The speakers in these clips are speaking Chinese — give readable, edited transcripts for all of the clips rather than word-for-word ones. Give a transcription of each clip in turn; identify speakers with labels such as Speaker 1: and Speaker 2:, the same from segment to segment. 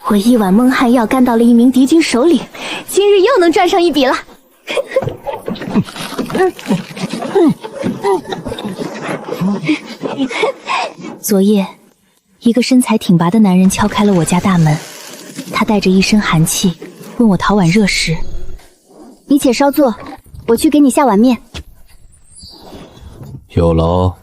Speaker 1: 我一碗蒙汗药干到了一名敌军首领，今日又能赚上一笔了。昨夜，一个身材挺拔的男人敲开了我家大门，他带着一身寒气，问我讨碗热食。你且稍坐，我去给你下碗面。
Speaker 2: 有劳。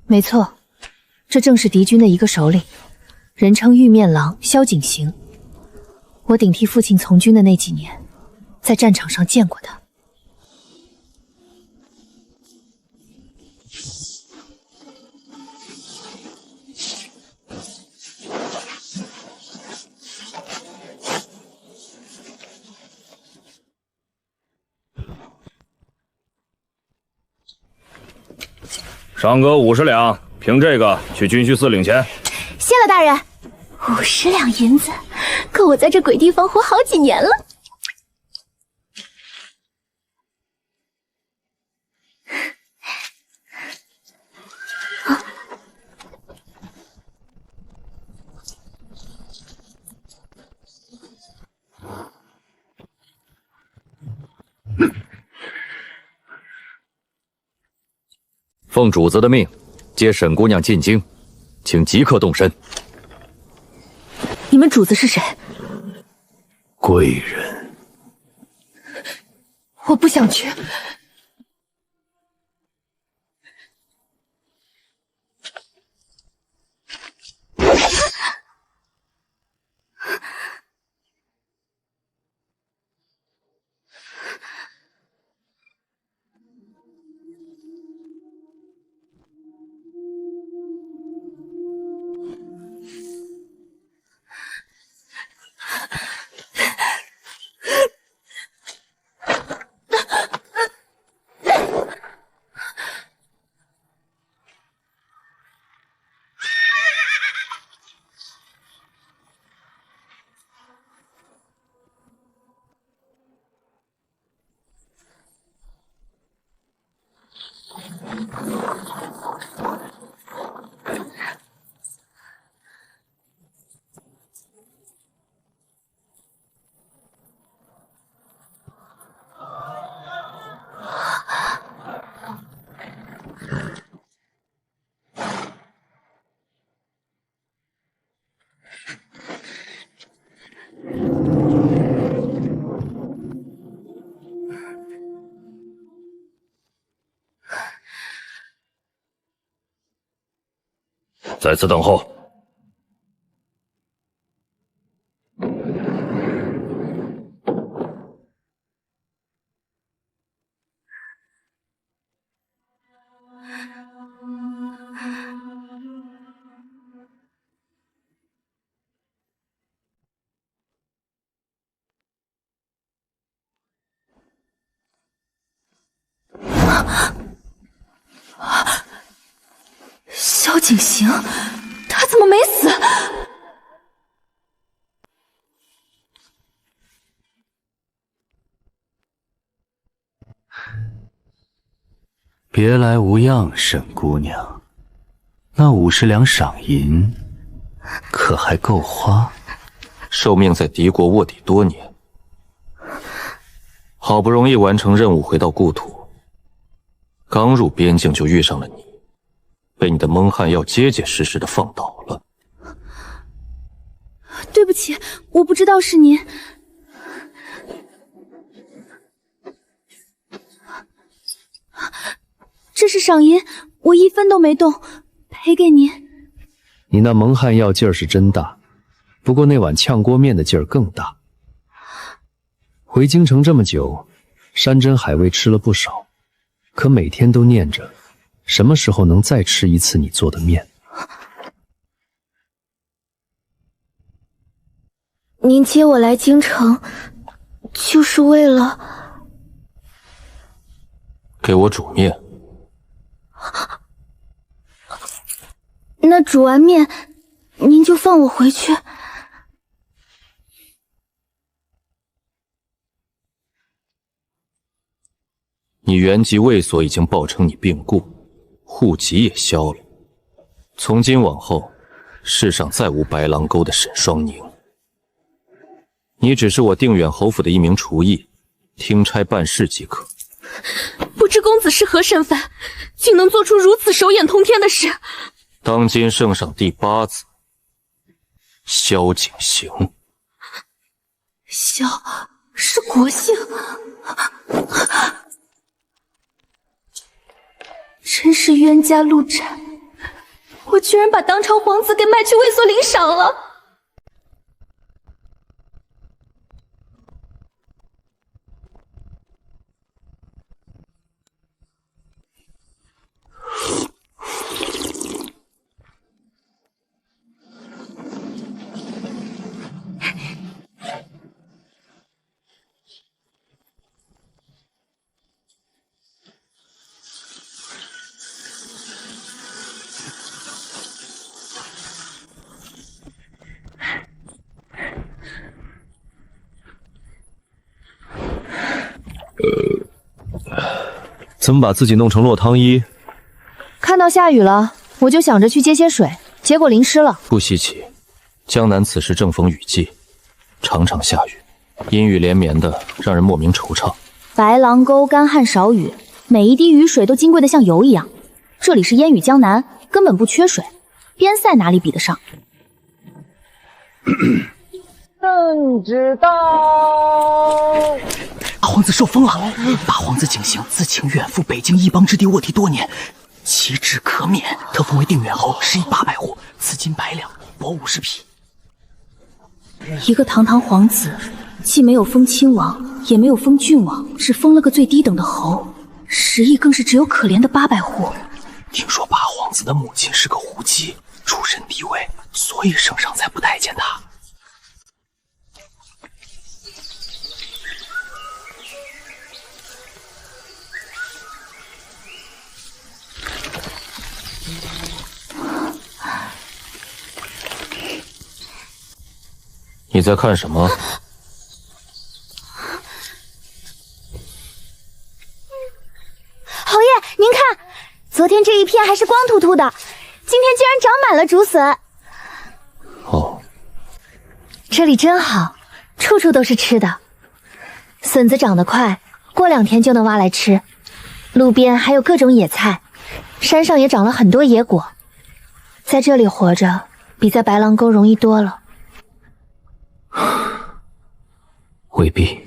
Speaker 1: 没错，这正是敌军的一个首领，人称玉面郎萧景行。我顶替父亲从军的那几年，在战场上见过他。
Speaker 3: 赏哥50两，凭这个去军需司领钱。
Speaker 1: 谢了大人，50两银子，够我在这鬼地方活好几年了。
Speaker 2: 奉主子的命，接沈姑娘进京，请即刻动身。
Speaker 1: 你们主子是谁？
Speaker 2: 贵人。
Speaker 1: 我不想去。
Speaker 3: 在此等候。
Speaker 1: 萧景行，他怎么没死？
Speaker 4: 别来无恙，沈姑娘。那50两赏银，可还够花？
Speaker 2: 受命在敌国卧底多年，好不容易完成任务回到故土，刚入边境就遇上了你，被你的蒙汗药结结实实的放倒了。
Speaker 1: 对不起，我不知道是您。这是赏银，我1分都没动，赔给您。
Speaker 4: 你那蒙汗药劲儿是真大，
Speaker 5: 不过那碗炝锅面的劲儿更大。回京城这么久，山珍海味吃了不少，可每天都念着什么时候能再吃一次你做的面。
Speaker 1: 您接我来京城，就是为了
Speaker 2: 给我煮面。
Speaker 1: 那煮完面，您就放我回去。
Speaker 2: 你原籍卫所已经报称你病故，户籍也消了。从今往后，世上再无白狼沟的沈双宁。你只是我定远侯府的一名厨役，听差办事即可。
Speaker 6: 不知公子是何身份，竟能做出如此手眼通天的事？
Speaker 2: 当今圣上第8子，萧景行。
Speaker 6: 萧是国姓，真是冤家路窄，我居然把当朝皇子给卖去卫所领赏了。
Speaker 5: 怎么把自己弄成落汤鸡？
Speaker 1: 看到下雨了，我就想着去接些水，结果淋湿了。
Speaker 2: 不稀奇，江南此时正逢雨季，常常下雨，阴雨连绵的，让人莫名惆怅。
Speaker 1: 白狼沟干旱少雨，每一滴雨水都金贵的像油一样。这里是烟雨江南，根本不缺水，边塞哪里比得上？
Speaker 7: 朕知道。
Speaker 4: 大皇子受封了，大皇子景行自请远赴北京一邦之地卧底多年，其职可免，特封为定远侯，食邑800户，赐金100两，帛50匹。
Speaker 1: 一个堂堂皇子，既没有封亲王，也没有封郡王，只封了个最低等的侯，食邑更是只有可怜的800户。
Speaker 4: 听说八皇子的母亲是个胡姬，出身低微，所以圣上才不待见他。
Speaker 2: 你在看什么？
Speaker 1: 侯爷，您看，昨天这一片还是光秃秃的，今天竟然长满了竹笋。
Speaker 2: 哦，
Speaker 1: 这里真好，处处都是吃的。笋子长得快，过2天就能挖来吃。路边还有各种野菜，山上也长了很多野果。在这里活着，比在白狼沟容易多了。
Speaker 2: 未必。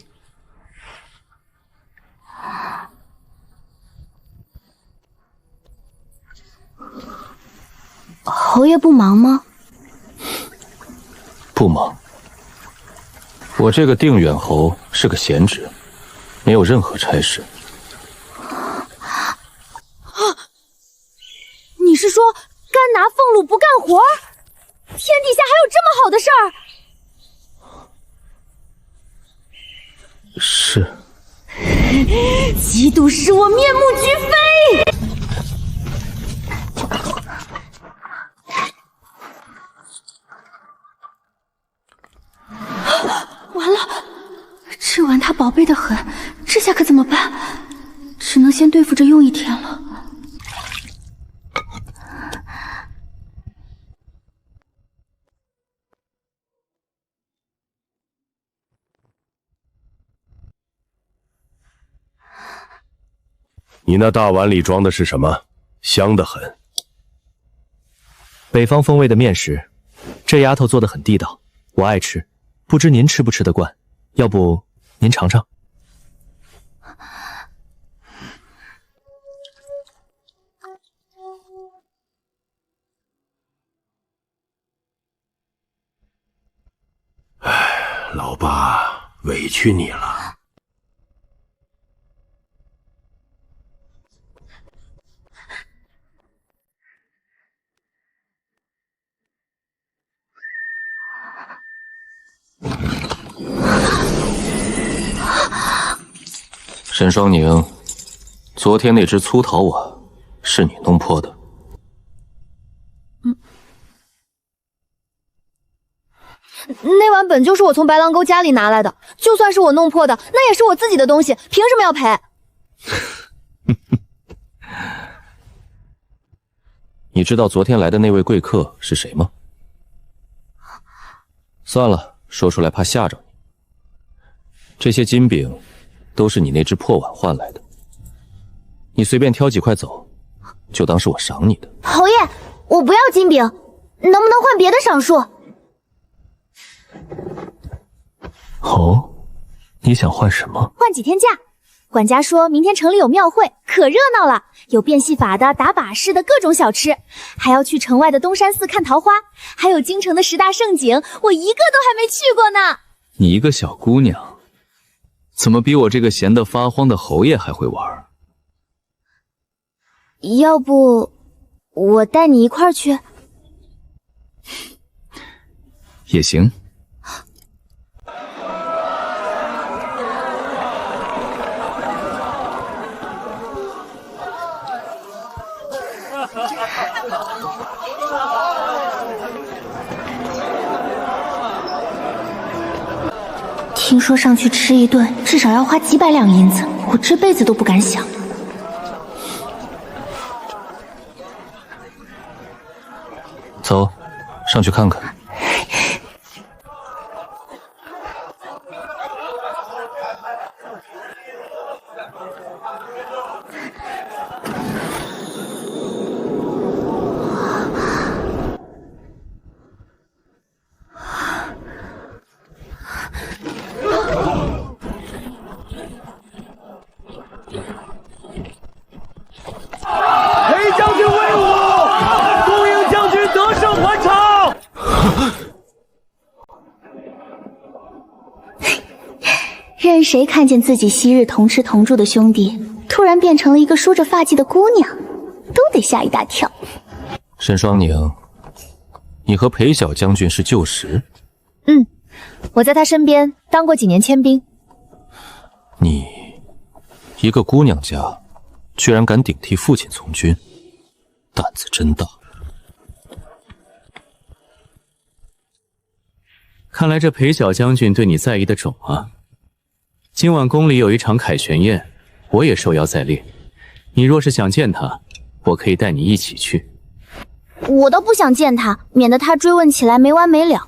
Speaker 1: 侯爷不忙吗？
Speaker 2: 不忙。我这个定远侯是个闲职，没有任何差事。
Speaker 1: 你是说干拿俸禄不干活？天底下还有这么好的事儿？
Speaker 2: 是。
Speaker 1: 嫉妒使我面目俱非。完了，这碗他宝贝的很，这下可怎么办？只能先对付着用1天了。
Speaker 3: 你那大碗里装的是什么？香得很。
Speaker 5: 北方风味的面食，这丫头做的很地道，我爱吃，不知您吃不吃得惯？要不您尝尝？
Speaker 8: 老八委屈你了。
Speaker 2: 沈双宁，昨天那只粗陶碗是你弄破的？
Speaker 6: 那碗本就是我从白狼沟家里拿来的，就算是我弄破的，那也是我自己的东西，凭什么要赔？
Speaker 2: 你知道昨天来的那位贵客是谁吗？算了，说出来怕吓着你。这些金饼都是你那只破碗换来的，你随便挑几块走，就当是我赏你的。
Speaker 1: 侯爷，我不要金饼，能不能换别的赏数？
Speaker 5: 哦，你想换什么？
Speaker 1: 换几天假。管家说明天城里有庙会，可热闹了，有变戏法的、打把式的各种小吃，还要去城外的东山寺看桃花，还有京城的10大胜景，我一个都还没去过呢。
Speaker 9: 你一个小姑娘，怎么比我这个闲得发慌的侯爷还会玩？
Speaker 1: 要不我带你一块儿去？
Speaker 9: 也行。
Speaker 1: 听说上去吃一顿至少要花几百两银子，我这辈子都不敢想。
Speaker 2: 走，上去看看。
Speaker 3: 裴将军威武！恭迎将军得胜还朝！
Speaker 1: 任谁看见自己昔日同吃同住的兄弟，突然变成了一个梳着发髻的姑娘，都得吓一大跳。
Speaker 2: 沈双宁，你和裴小将军是旧识？
Speaker 6: 我在他身边当过几年签兵。
Speaker 2: 你一个姑娘家，居然敢顶替父亲从军，胆子真大。
Speaker 9: 看来这裴小将军对你在意的重啊。今晚宫里有一场凯旋宴，我也受邀在列。你若是想见他，我可以带你一起去。
Speaker 1: 我倒不想见他，免得他追问起来没完没了。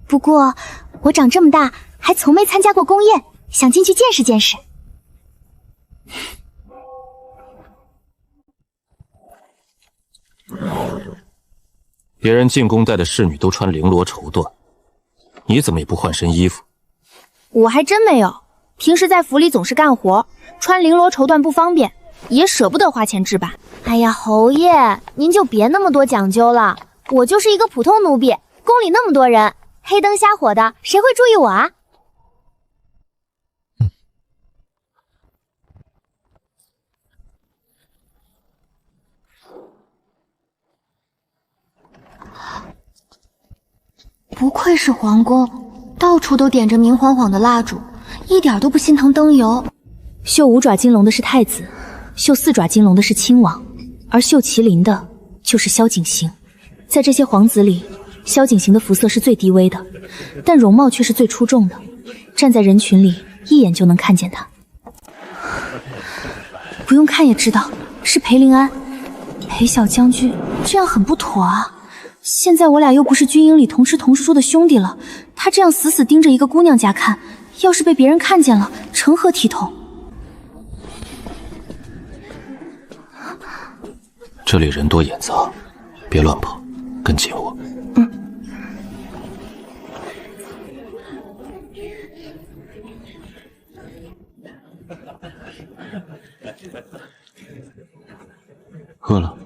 Speaker 1: 不过我长这么大还从没参加过宫宴，想进去见识见识。
Speaker 2: 别人进宫带的侍女都穿绫罗绸缎，你怎么也不换身衣服？
Speaker 6: 我还真没有，平时在府里总是干活，穿绫罗绸缎不方便，也舍不得花钱置办。
Speaker 1: 哎呀，侯爷，您就别那么多讲究了，我就是一个普通奴婢，宫里那么多人，黑灯瞎火的，谁会注意我啊？不愧是皇宫，到处都点着明晃晃的蜡烛，一点都不心疼灯油。
Speaker 6: 绣5爪金龙的是太子，绣4爪金龙的是亲王，而绣麒麟的就是萧景行。在这些皇子里，萧景行的肤色是最低微的，但容貌却是最出众的，站在人群里一眼就能看见他。不用看也知道是裴临安。裴小将军这样很不妥啊，现在我俩又不是军营里同吃同住的兄弟了，他这样死死盯着一个姑娘家看，要是被别人看见了，成何体统？
Speaker 2: 这里人多眼杂，别乱跑，跟紧我。饿了？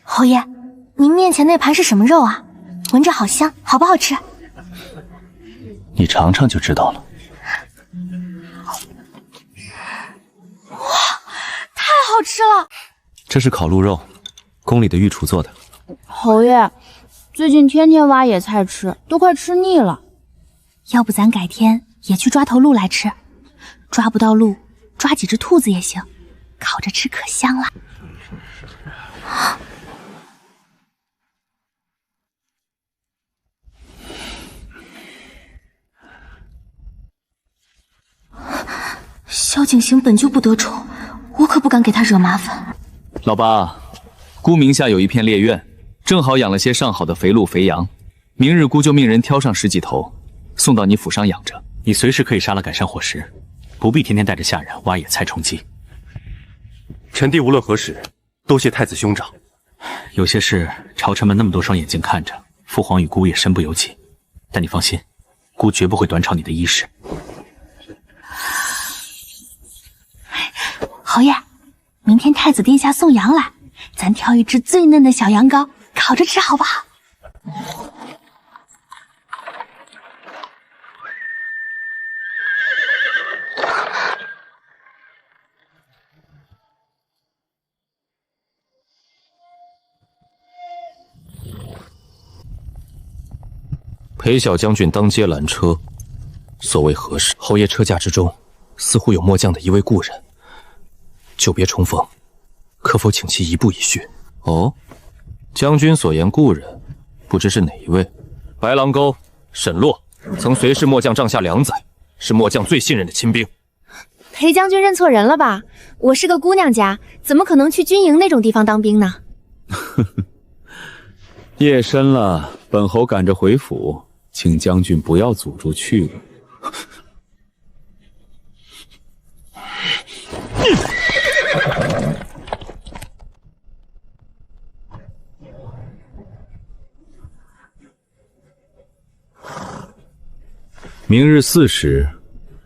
Speaker 1: 侯爷，您面前那盘是什么肉啊？
Speaker 6: 闻着好香，好不好吃？
Speaker 9: 你尝尝就知道了。
Speaker 6: 太好吃了！
Speaker 2: 这是烤鹿肉，宫里的御厨做的。
Speaker 10: 侯爷，最近天天挖野菜吃，都快吃腻了。
Speaker 6: 要不咱改天也去抓头鹿来吃？抓不到鹿，抓几只兔子也行，烤着吃可香了。萧景行本就不得宠，我可不敢给他惹麻烦。
Speaker 11: 老八，姑名下有一片猎苑，正好养了些上好的肥鹿肥羊，明日姑就命人挑上10几头，送到你府上养着。
Speaker 9: 你随时可以杀了改善伙食，不必天天带着下人挖野菜充饥。
Speaker 8: 臣弟无论何时多谢太子兄长。
Speaker 9: 有些事朝臣们那么多双眼睛看着，父皇与姑也身不由己。但你放心，姑绝不会短炒你的衣食。
Speaker 6: 侯爷，明天太子殿下送羊来，咱挑一只最嫩的小羊羔，烤着吃好不好？
Speaker 2: 裴小将军当街拦车，所谓何事？侯爷车驾之中，似乎有末将的一位故人。久别重逢，可否请其移步一叙？哦，将军所言故人，不知是哪一位？白狼沟沈洛曾随侍末将帐下2载，是末将最信任的亲兵。
Speaker 10: 裴将军认错人了吧？我是个姑娘家，怎么可能去军营那种地方当兵呢？
Speaker 12: 夜深了，本侯赶着回府，请将军不要阻住去路。
Speaker 11: 明日4时，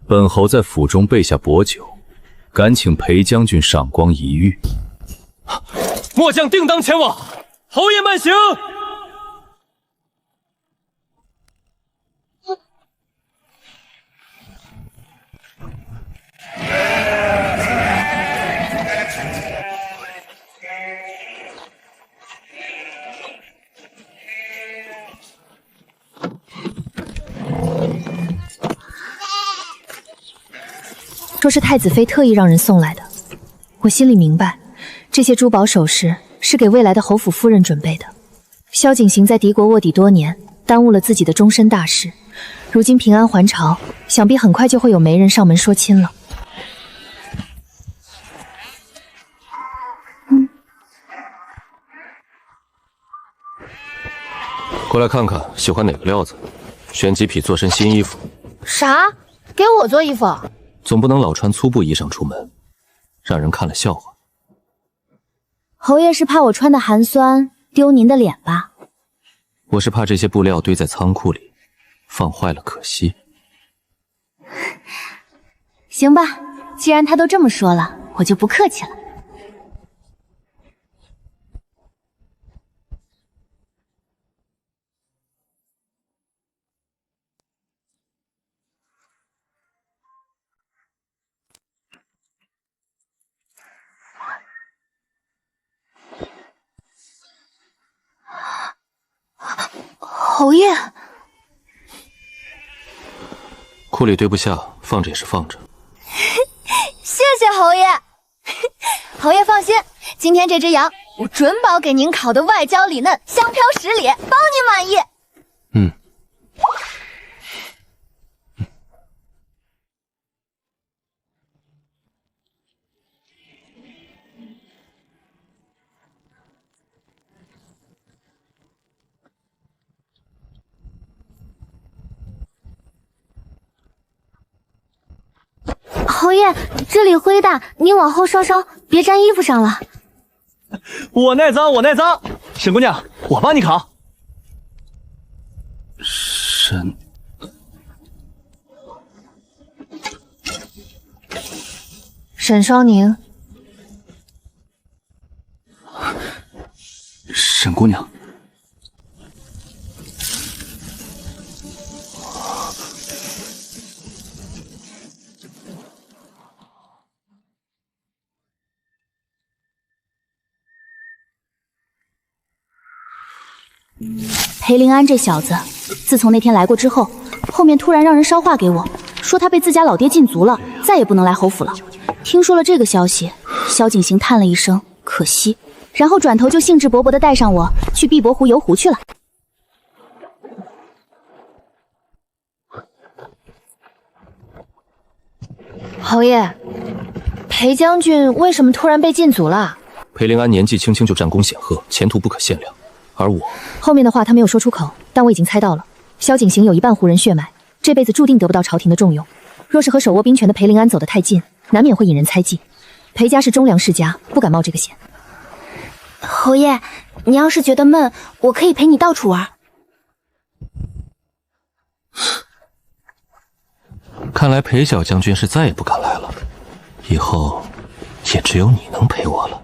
Speaker 11: 本侯在府中备下薄酒，敢请裴将军赏光一遇。
Speaker 2: 末将定当前往，侯爷慢行。
Speaker 6: 说是太子妃特意让人送来的，我心里明白，这些珠宝首饰是给未来的侯府夫人准备的。萧景行在敌国卧底多年，耽误了自己的终身大事，如今平安还朝，想必很快就会有媒人上门说亲了。
Speaker 2: 过来看看，喜欢哪个料子？选几匹做身新衣服。
Speaker 10: 啥？给我做衣服？
Speaker 2: 总不能老穿粗布衣裳出门，让人看了笑话。
Speaker 10: 侯爷是怕我穿的寒酸丢您的脸吧？
Speaker 2: 我是怕这些布料堆在仓库里，放坏了可惜。
Speaker 6: 行吧，既然他都这么说了，我就不客气了。侯爷，
Speaker 2: 库里堆不下，放着也是放着。
Speaker 10: 谢谢侯爷。侯爷放心，今天这只羊我准保给您烤的外焦里嫩，香飘10里，包您满意。
Speaker 2: 嗯。
Speaker 10: 侯爷，这里灰大，您往后稍稍，别沾衣服上了。
Speaker 3: 我耐脏，我耐脏。沈姑娘，我帮你烤。
Speaker 6: 沈双宁，
Speaker 9: 沈姑娘，
Speaker 6: 裴林安这小子，自从那天来过之后，后面突然让人捎话给我，说他被自家老爹禁足了，再也不能来侯府了。听说了这个消息，萧景行叹了一声，可惜，然后转头就兴致勃勃地带上我去碧波湖游湖去了。
Speaker 13: 侯爷，裴将军为什么突然被禁足了？
Speaker 2: 裴灵安年纪轻轻就战功显赫，前途不可限量。而我
Speaker 6: 后面的话他没有说出口，但我已经猜到了。萧景行有一半胡人血脉，这辈子注定得不到朝廷的重用。若是和手握兵权的裴灵安走得太近，难免会引人猜忌。裴家是忠良世家，不敢冒这个险。
Speaker 10: 侯爷，你要是觉得闷，我可以陪你到处玩。
Speaker 2: 看来裴小将军是再也不敢来了，以后也只有你能陪我了。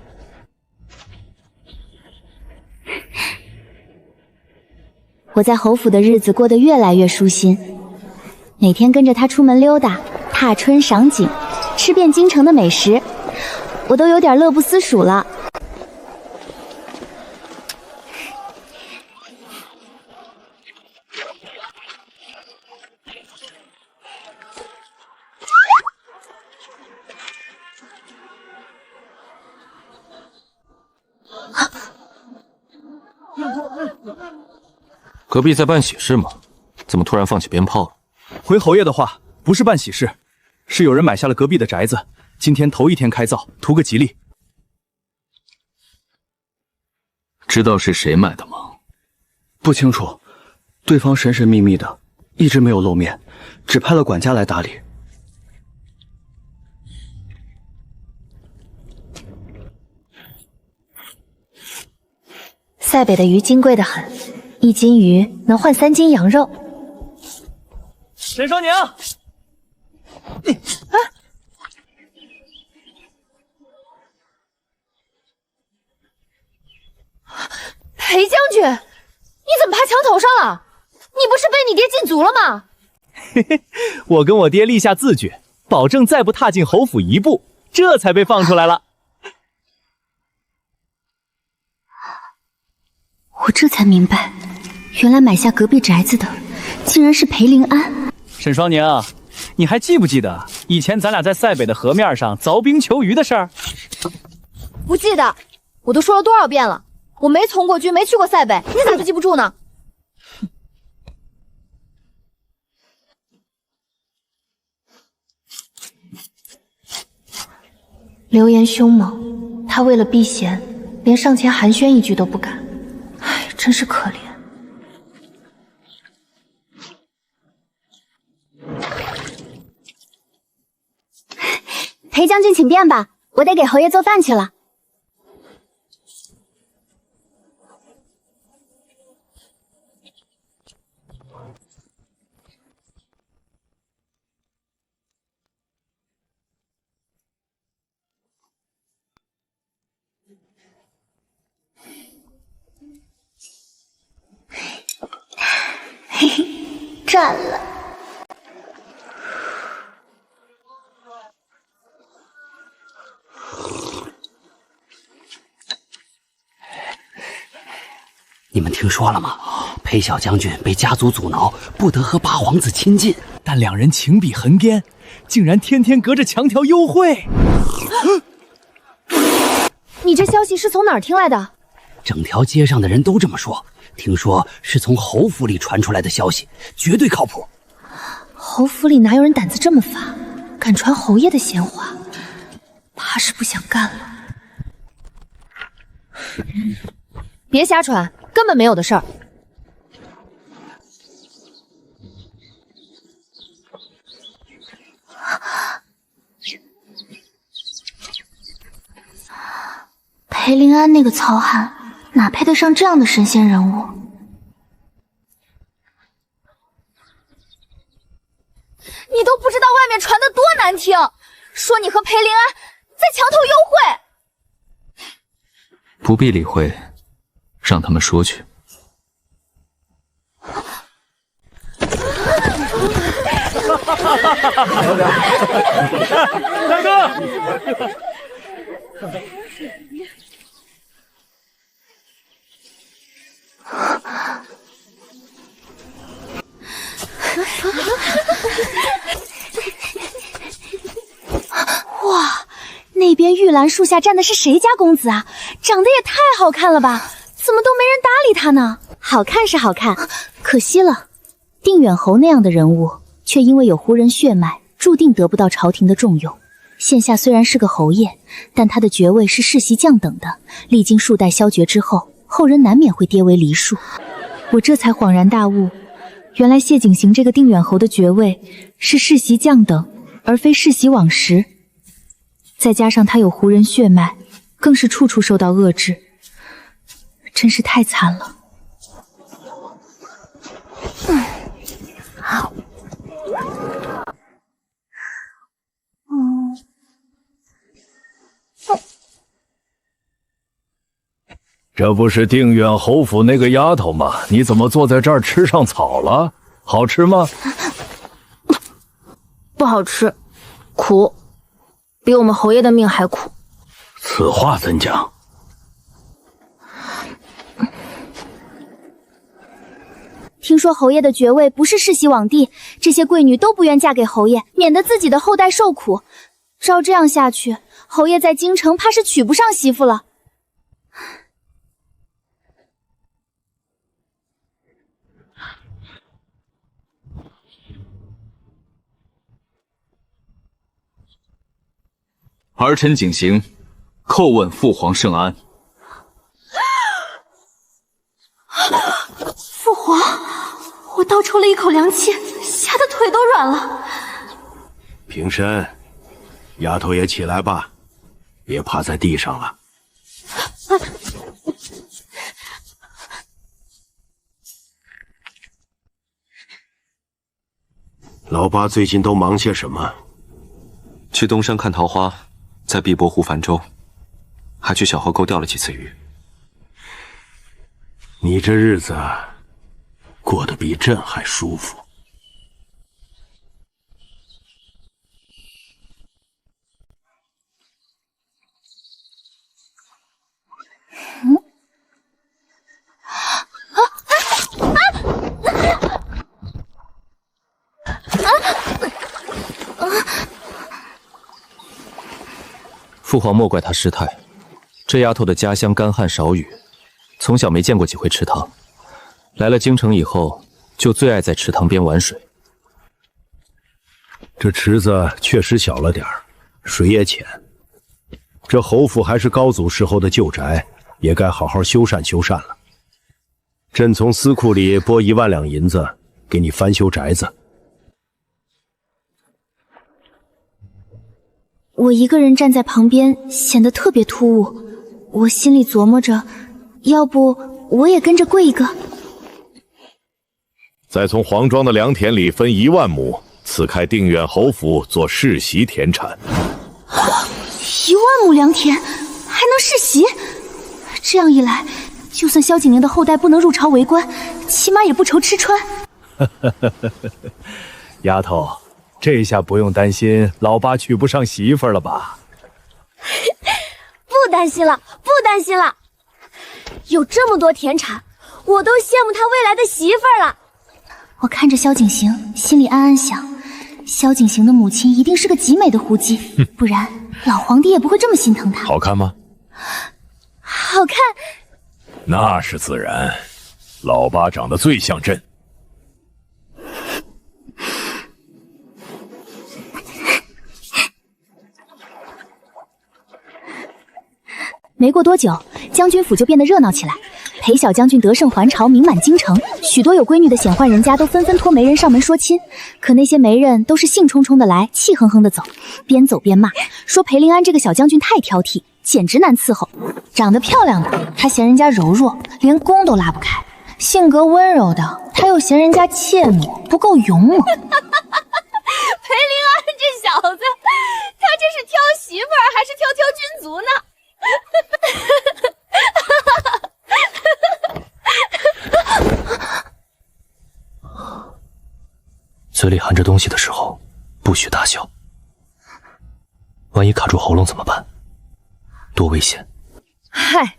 Speaker 6: 我在侯府的日子过得越来越舒心，每天跟着他出门溜达，踏春赏景，吃遍京城的美食，我都有点乐不思蜀了。
Speaker 2: 隔壁在办喜事吗？怎么突然放起鞭炮了？
Speaker 14: 回侯爷的话，不是办喜事，是有人买下了隔壁的宅子，今天头一天开灶，图个吉利。
Speaker 11: 知道是谁买的吗？
Speaker 15: 不清楚，对方神神秘秘的，一直没有露面，只派了管家来打理。
Speaker 6: 塞北的鱼金贵得很，一斤鱼能换3斤羊肉。
Speaker 3: 沈双娘，
Speaker 13: 裴将军，你怎么爬墙头上了？你不是被你爹禁足了吗？
Speaker 3: 嘿嘿，我跟我爹立下字据，保证再不踏进侯府一步，这才被放出来了。
Speaker 6: 我这才明白，原来买下隔壁宅子的竟然是裴灵安。
Speaker 3: 沈双娘，你还记不记得以前咱俩在塞北的河面上凿冰求鱼的事儿？
Speaker 13: 不记得，我都说了多少遍了，我没从过军，没去过塞北，你咋就记不住呢？
Speaker 6: 流言凶猛，他为了避嫌，连上前寒暄一句都不敢。唉，真是可怜。裴将军请便吧，我得给侯爷做饭去了。嘿嘿，占了。
Speaker 4: 你们听说了吗？裴小将军被家族阻挠，不得和八皇子亲近，
Speaker 3: 但两人情比恒坚，竟然天天隔着墙条幽会。
Speaker 13: 你这消息是从哪儿听来的？
Speaker 4: 整条街上的人都这么说，听说是从侯府里传出来的消息，绝对靠谱。
Speaker 6: 侯府里哪有人胆子这么发，敢传侯爷的闲话？怕是不想干了。
Speaker 13: 别瞎传，根本没有的事儿。
Speaker 6: 裴灵安那个糙汉，哪配得上这样的神仙人物？
Speaker 10: 你都不知道外面传的多难听，说你和裴灵安在墙头幽会。
Speaker 11: 不必理会，让他们说去。
Speaker 3: 大哥，
Speaker 6: 边玉兰树下站的是谁家公子啊？长得也太好看了吧？怎么都没人搭理他呢？
Speaker 1: 好看是好看，可惜了，定远侯那样的人物，却因为有胡人血脉，注定得不到朝廷的重用。现下虽然是个侯爷，但他的爵位是世袭降等的，历经数代消绝之后，后人难免会跌为梨树。我这才恍然大悟，原来谢景行这个定远侯的爵位是世袭降等，而非世袭往时。再加上他有胡人血脉，更是处处受到遏制，真是太惨了。
Speaker 16: 这不是定远侯府那个丫头吗？你怎么坐在这儿吃上草了？好吃吗？
Speaker 6: 不好吃，苦，比我们侯爷的命还苦。
Speaker 16: 此话怎讲？
Speaker 6: 听说侯爷的爵位不是世袭罔帝，这些贵女都不愿嫁给侯爷，免得自己的后代受苦。照这样下去，侯爷在京城怕是娶不上媳妇了。
Speaker 11: 儿臣景行叩问父皇圣安。
Speaker 6: 父皇，我倒抽了一口凉气，吓得腿都软了。
Speaker 16: 平身，丫头也起来吧，别趴在地上了。老八最近都忙些什么？
Speaker 8: 去东山看桃花，在碧波湖泛舟，还去小河沟钓了几次鱼。
Speaker 16: 你这日子过得比朕还舒服。
Speaker 2: 父皇莫怪她失态，这丫头的家乡干旱少雨，从小没见过几回池塘，来了京城以后，就最爱在池塘边玩水。
Speaker 16: 这池子确实小了点儿，水也浅。这侯府还是高祖时候的旧宅，也该好好修缮修缮了。朕从司库里拨1万两银子，给你翻修宅子。
Speaker 6: 我一个人站在旁边，显得特别突兀。我心里琢磨着，要不我也跟着跪一个。
Speaker 16: 再从黄庄的良田里分1万亩，赐开定远侯府做世袭田产。
Speaker 6: 1万亩良田还能世袭？这样一来，就算萧景瑩的后代不能入朝为官，起码也不愁吃穿。
Speaker 3: 丫头，这下不用担心老八娶不上媳妇了吧？
Speaker 13: 不担心了，不担心了。有这么多田产，我都羡慕他未来的媳妇儿了。
Speaker 6: 我看着萧景行，心里暗暗想，萧景行的母亲一定是个极美的狐姬，不然老皇帝也不会这么心疼她。
Speaker 16: 好看吗？
Speaker 6: 好看。
Speaker 16: 那是自然，老八长得最像朕。
Speaker 1: 没过多久，将军府就变得热闹起来。裴小将军得胜还朝，名满京城，许多有闺女的显宦人家都纷纷托媒人上门说亲。可那些媒人都是兴冲冲的来，气哼哼的走，边走边骂，说裴令安这个小将军太挑剔，简直难伺候。长得漂亮的，他嫌人家柔弱，连弓都拉不开；性格温柔的，他又嫌人家怯懦，不够勇猛。
Speaker 13: 裴令安这小子，他这是挑媳妇儿还是挑君族呢？
Speaker 2: 嘴里含着东西的时候，不许大笑。万一卡住喉咙怎么办？多危险！
Speaker 17: 嗨，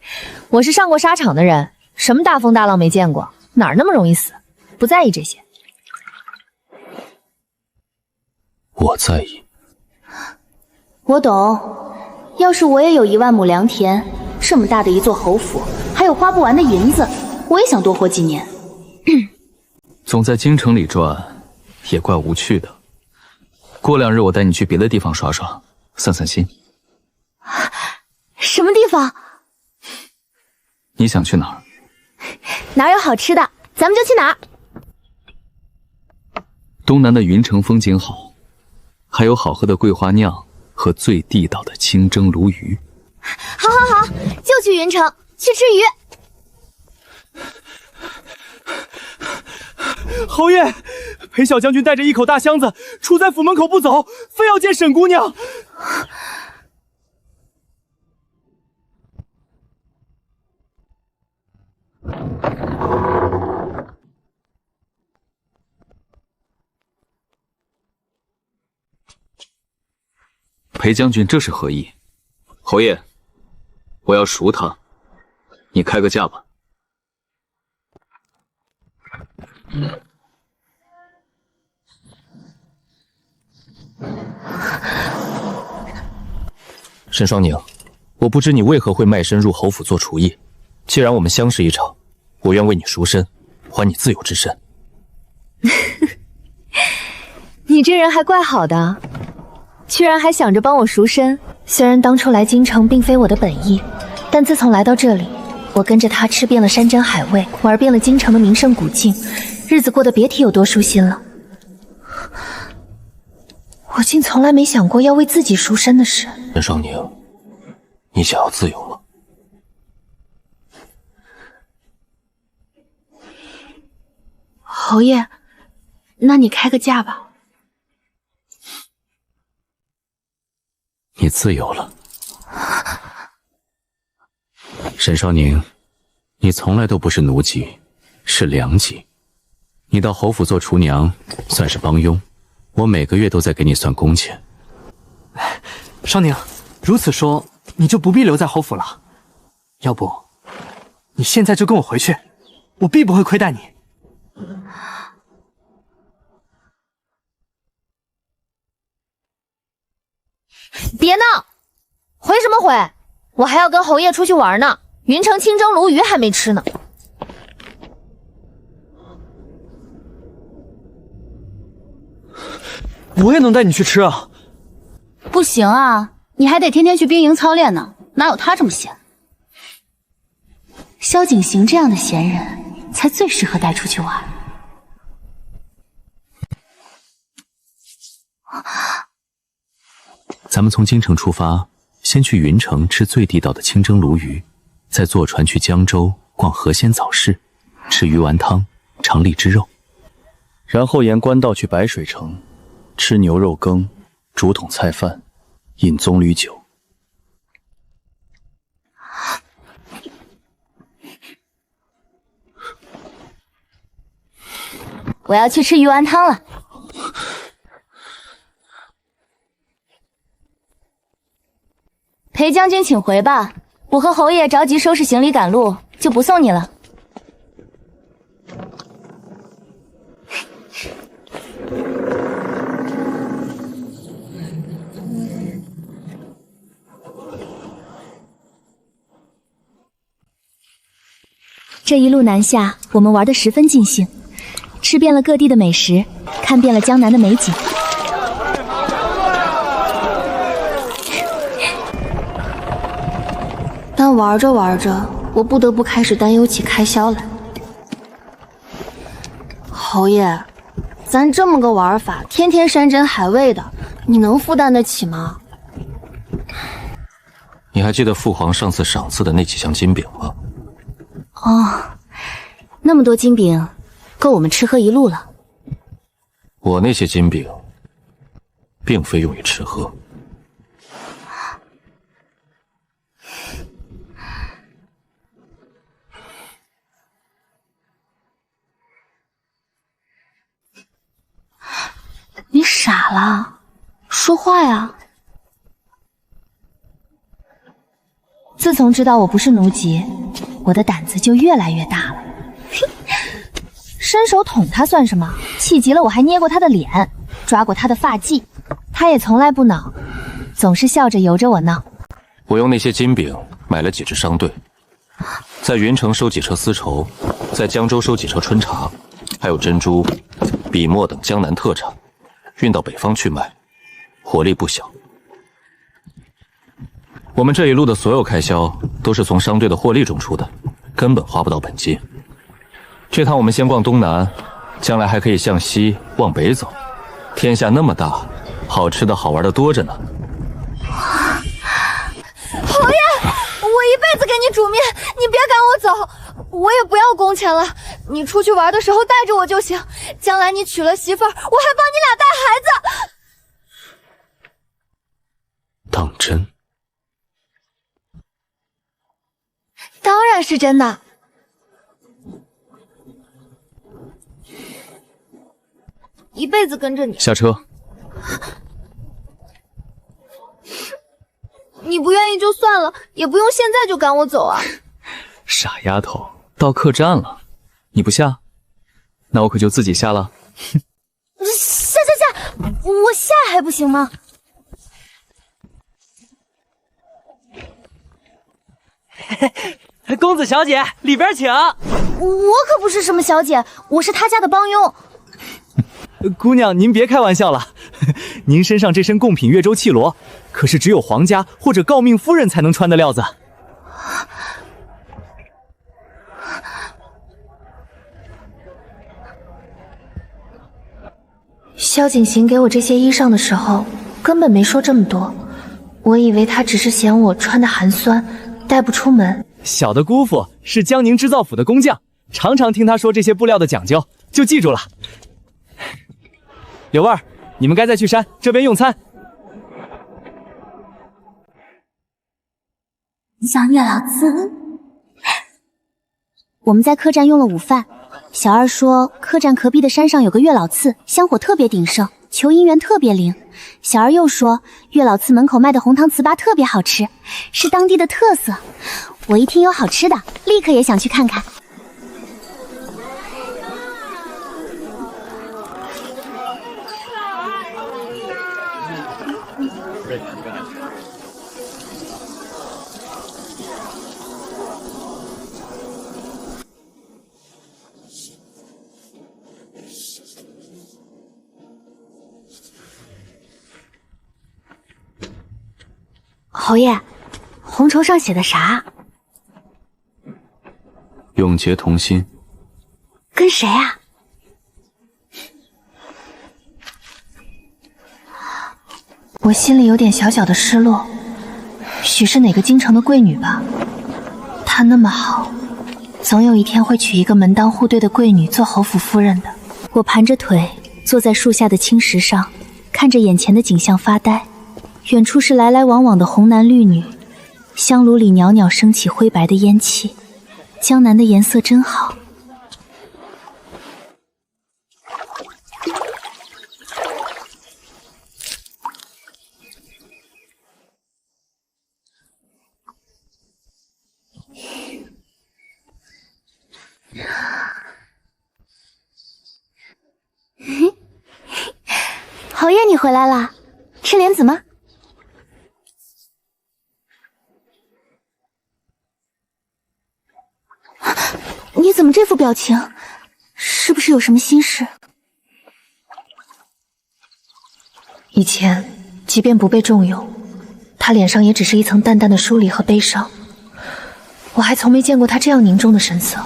Speaker 17: 我是上过沙场的人，什么大风大浪没见过，哪儿那么容易死？不在意这些。
Speaker 2: 我在意。
Speaker 1: 我懂，
Speaker 6: 要是我也有1万亩良田，这么大的一座侯府，还有花不完的银子，我也想多活几年。
Speaker 11: 总在京城里转，也怪无趣的。过2日我带你去别的地方耍耍，散散心。
Speaker 6: 什么地方？
Speaker 11: 你想去哪儿？
Speaker 6: 哪有好吃的，咱们就去哪儿。
Speaker 11: 东南的云城风景好，还有好喝的桂花酿和最地道的清蒸鲈鱼。
Speaker 10: 好好好，就去云城，去吃鱼。
Speaker 3: 侯爷，裴小将军带着一口大箱子杵在府门口不走，非要见沈姑娘。
Speaker 11: 裴将军这是何意？侯爷，我要赎他，你开个价吧。
Speaker 2: 沈双宁，我不知你为何会卖身入侯府做厨艺。既然我们相识一场，我愿为你赎身，还你自由之身。
Speaker 17: 你这人还怪好的，居然还想着帮我赎身。虽然当初来京城并非我的本意，但自从来到这里，我跟着他吃遍了山珍海味，玩遍了京城的名胜古迹，日子过得别提有多舒心了。我竟从来没想过要为自己赎身的事。
Speaker 2: 沈双宁，你想要自由吗？
Speaker 6: 侯爷，那你开个价吧。
Speaker 9: 你自由了。沈双宁，你从来都不是奴籍，是良籍。你到侯府做厨娘，算是帮佣，我每个月都在给你算工钱。
Speaker 4: 双宁，如此说，你就不必留在侯府了。要不，你现在就跟我回去，我必不会亏待你。
Speaker 17: 别闹！回什么回？我还要跟侯爷出去玩呢，云城清蒸鲈鱼还没吃呢。
Speaker 15: 我也能带你去吃啊。
Speaker 6: 不行啊，你还得天天去兵营操练呢，哪有他这么闲？萧景行这样的闲人才最适合带出去玩。
Speaker 9: 咱们从京城出发，先去云城吃最地道的清蒸鲈鱼，再坐船去江州逛河鲜早市，吃鱼丸汤、尝荔枝肉，
Speaker 3: 然后沿官道去白水城，吃牛肉羹、竹筒菜饭，饮棕榈酒。
Speaker 6: 我要去吃鱼丸汤了。裴将军请回吧，我和侯爷着急收拾行李赶路，就不送你了。
Speaker 1: 这一路南下，我们玩得十分尽兴，吃遍了各地的美食，看遍了江南的美景。
Speaker 6: 但玩着玩着，我不得不开始担忧起开销来。侯爷，咱这么个玩法，天天山珍海味的，你能负担得起吗？
Speaker 2: 你还记得父皇上次赏赐的那几箱金饼吗？
Speaker 6: 哦，那么多金饼，够我们吃喝一路了。
Speaker 2: 我那些金饼，并非用于吃喝。
Speaker 6: 你傻了？说话呀！
Speaker 1: 自从知道我不是奴籍，我的胆子就越来越大了。伸手捅他算什么？气急了我还捏过他的脸，抓过他的发髻，他也从来不恼，总是笑着由着我闹。
Speaker 2: 我用那些金饼买了几支商队，在云城收几车丝绸，在江州收几车春茶，还有珍珠、笔墨等江南特产，运到北方去卖，火力不小。我们这一路的所有开销都是从商队的获利中出的，根本花不到本金。这趟我们先逛东南，将来还可以向西往北走。天下那么大，好吃的好玩的多着呢。
Speaker 10: 侯爷，我一辈子给你煮面，你别赶我走，我也不要工钱了。你出去玩的时候带着我就行，将来你娶了媳妇儿，我还帮你俩带孩子。
Speaker 5: 当真？
Speaker 10: 当然是真的。一辈子跟着你。
Speaker 11: 下车。
Speaker 10: 你不愿意就算了，也不用现在就赶我走啊。
Speaker 11: 傻丫头，到客栈了，你不下，那我可就自己下了。
Speaker 10: 下，我下还不行吗？
Speaker 3: 公子小姐，里边请。
Speaker 10: 我可不是什么小姐，我是他家的帮佣。
Speaker 3: 姑娘，您别开玩笑了，您身上这身贡品越州绮罗，可是只有皇家或者诰命夫人才能穿的料子。
Speaker 17: 萧景行给我这些衣裳的时候，根本没说这么多，我以为他只是嫌我穿的寒酸，带不出门。
Speaker 3: 小的姑父是江宁织造府的工匠，常常听他说这些布料的讲究，就记住了。柳儿，你们该再去山这边用餐。
Speaker 1: 想月老子。我们在客栈用了午饭，小二说客栈隔壁的山上有个月老祠，香火特别鼎盛，求姻缘特别灵。小二又说月老祠门口卖的红糖糍粑特别好吃，是当地的特色。我一听有好吃的，立刻也想去看看。侯爷，红绸上写的啥？
Speaker 11: 永结同心。
Speaker 1: 跟谁啊？
Speaker 17: 我心里有点小小的失落，许是哪个京城的贵女吧。她那么好，总有一天会娶一个门当户对的贵女做侯府夫人的。
Speaker 1: 我盘着腿坐在树下的青石上，看着眼前的景象发呆。远处是来来往往的红男绿女，香炉里袅袅升起灰白的烟气。江南的颜色真好。侯爷，你回来啦？吃莲子吗？你怎么这副表情？是不是有什么心事？
Speaker 17: 以前即便不被重用，他脸上也只是一层淡淡的疏离和悲伤，我还从没见过他这样凝重的神色。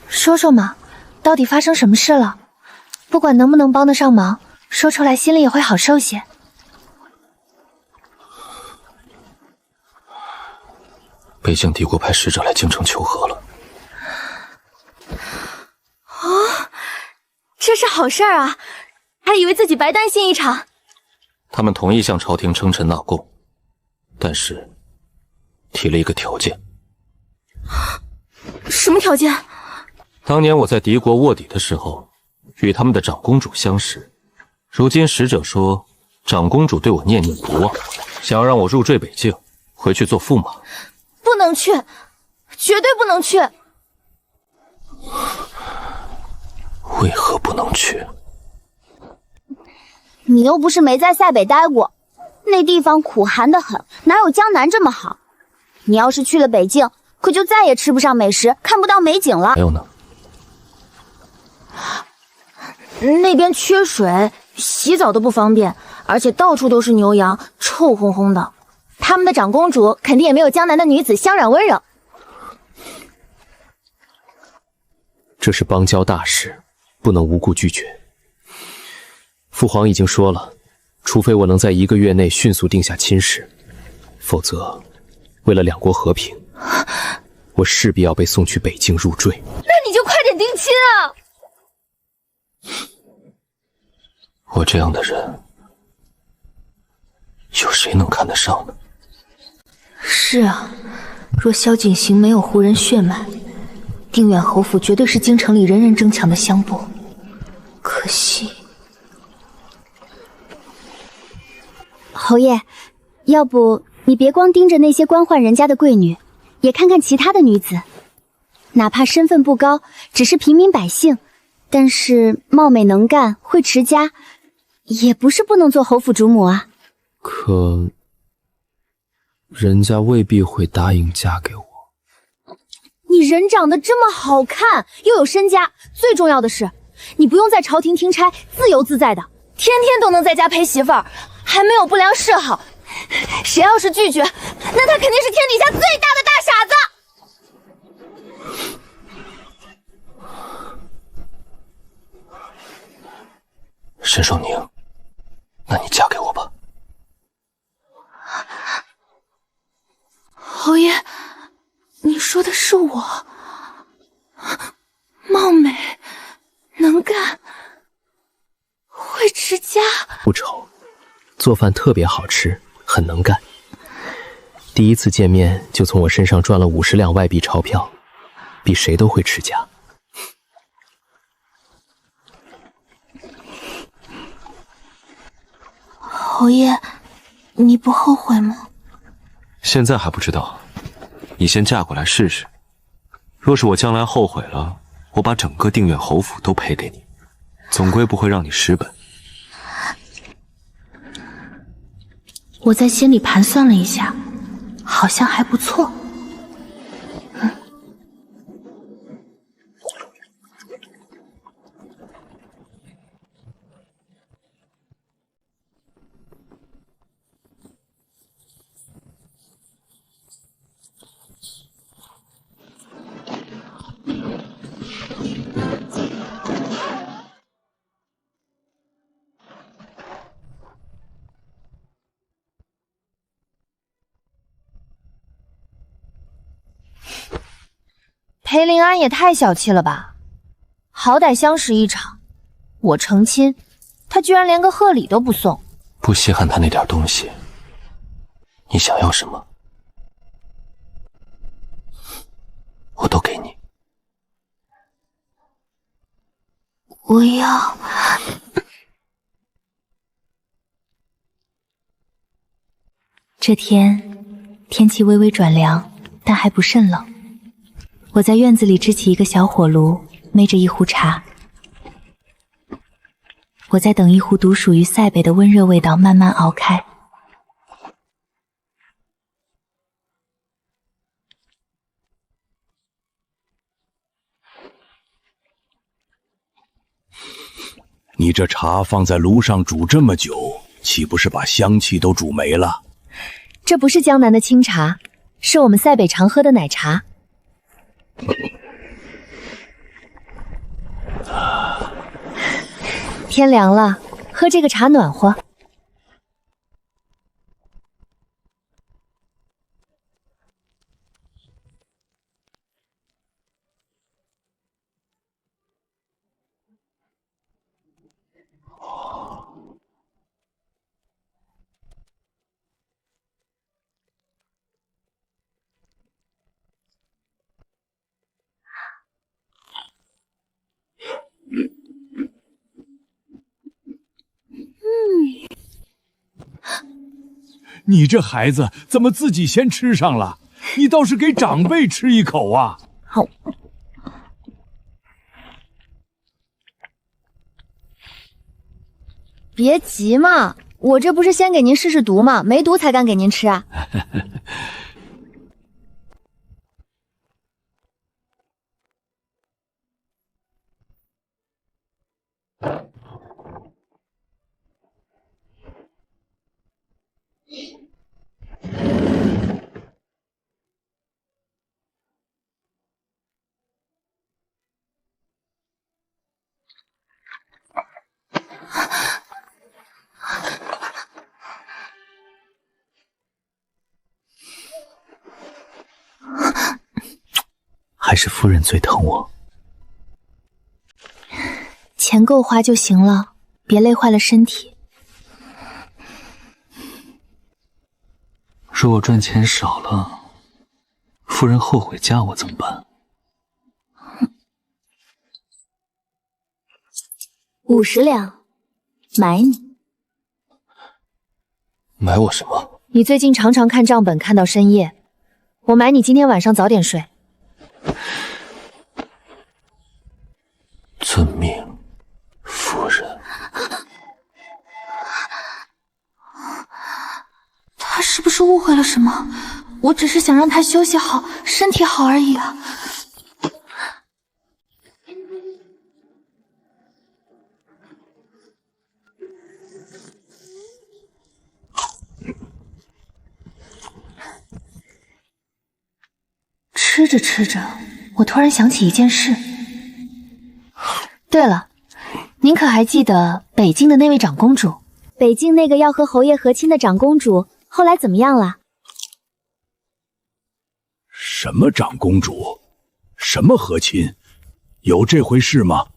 Speaker 17: 说说嘛，到底发生什么事了？不管能不能帮得上忙，说出来心里也会好受些。
Speaker 2: 北境敌国派使者来京城求和了。
Speaker 10: 哦，这是好事儿啊！还以为自己白担心一场。
Speaker 2: 他们同意向朝廷称臣纳贡，但是提了一个条件。
Speaker 10: 什么条件？
Speaker 2: 当年我在敌国卧底的时候，与他们的长公主相识。如今使者说，长公主对我念念不忘，想要让我入赘北境，回去做驸马。
Speaker 10: 不能去，绝对不能去。
Speaker 2: 为何不能去？
Speaker 1: 你又不是没在塞北待过，
Speaker 10: 那地方苦寒得很，哪有江南这么好？你要是去了北境，可就再也吃不上美食，看不到美景了。
Speaker 2: 还有呢？
Speaker 6: 那边缺水，洗澡都不方便，而且到处都是牛羊，臭烘烘的。他们的长公主肯定也没有江南的女子香软温柔。
Speaker 2: 这是邦交大事，不能无故拒绝。父皇已经说了，除非我能在1个月内迅速定下亲事，否则为了两国和平，我势必要被送去北境入赘。
Speaker 6: 那你就快点定亲啊！
Speaker 2: 我这样的人，有谁能看得上呢？
Speaker 6: 是啊，若萧景行没有胡人血脉，定远侯府绝对是京城里人人争抢的香饽。可惜，
Speaker 1: 侯爷，要不你别光盯着那些官宦人家的贵女，也看看其他的女子，哪怕身份不高，只是平民百姓，但是貌美能干，会持家，也不是不能做侯府主母啊。
Speaker 2: 可人家未必会答应嫁给我。
Speaker 6: 你人长得这么好看，又有身家，最重要的是，你不用在朝廷听差，自由自在的，天天都能在家陪媳妇儿，还没有不良嗜好。谁要是拒绝，那他肯定是天底下最大的大傻子。
Speaker 2: 沈双宁，那你嫁给我吧。
Speaker 6: 侯爷，你说的是我？貌美，能干，会持家，
Speaker 2: 不丑，做饭特别好吃，很能干。第一次见面就从我身上赚了50两外币钞票，比谁都会持家。
Speaker 6: 侯爷，你不后悔吗？
Speaker 8: 现在还不知道，你先嫁过来试试。若是我将来后悔了，我把整个定远侯府都赔给你，总归不会让你失本。
Speaker 6: 我在心里盘算了一下，好像还不错。裴林安也太小气了吧！好歹相识一场，我成亲，他居然连个贺礼都不送。
Speaker 2: 不稀罕他那点东西，你想要什么，我都给你。
Speaker 6: 我要。
Speaker 1: 这天天气微微转凉，但还不甚冷。我在院子里支起一个小火炉，煨着一壶茶。我在等一壶独属于塞北的温热味道慢慢熬开。
Speaker 16: 你这茶放在炉上煮这么久，岂不是把香气都煮没了？
Speaker 17: 这不是江南的清茶，是我们塞北常喝的奶茶。天凉了，喝这个茶暖和。
Speaker 16: 你这孩子怎么自己先吃上了？你倒是给长辈吃一口啊！
Speaker 6: 好，别急嘛，
Speaker 10: 我这不是先给您试试毒吗？没毒才敢给您吃啊。
Speaker 3: 还是夫人最疼我。
Speaker 6: 钱够花就行了，别累坏了身体。
Speaker 11: 若我赚钱少了，夫人后悔嫁我怎么办
Speaker 6: ？50两，买你。
Speaker 2: 买我什么？
Speaker 6: 你最近常常看账本看到深夜，我买你今天晚上早点睡。
Speaker 2: 遵命，夫人。
Speaker 10: 他是不是误会了什么？我只是想让他休息好，身体好而已啊。
Speaker 6: 吃着吃着，我突然想起一件事。对了，您可还记得北境的那位长公主？
Speaker 1: 北境那个要和侯爷和亲的长公主，后来怎么样了？
Speaker 12: 什么长公主？什么和亲？有这回事吗？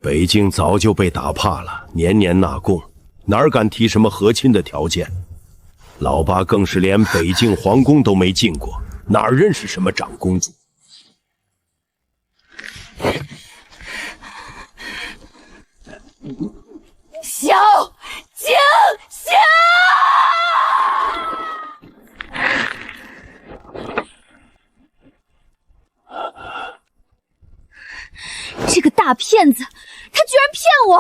Speaker 16: 北境早就被打怕了，年年纳贡，哪敢提什么和亲的条件？老八更是连北境皇宫都没进过，哪认识什么长公主？
Speaker 13: 小景行，
Speaker 10: 这个大骗子，他居然骗我！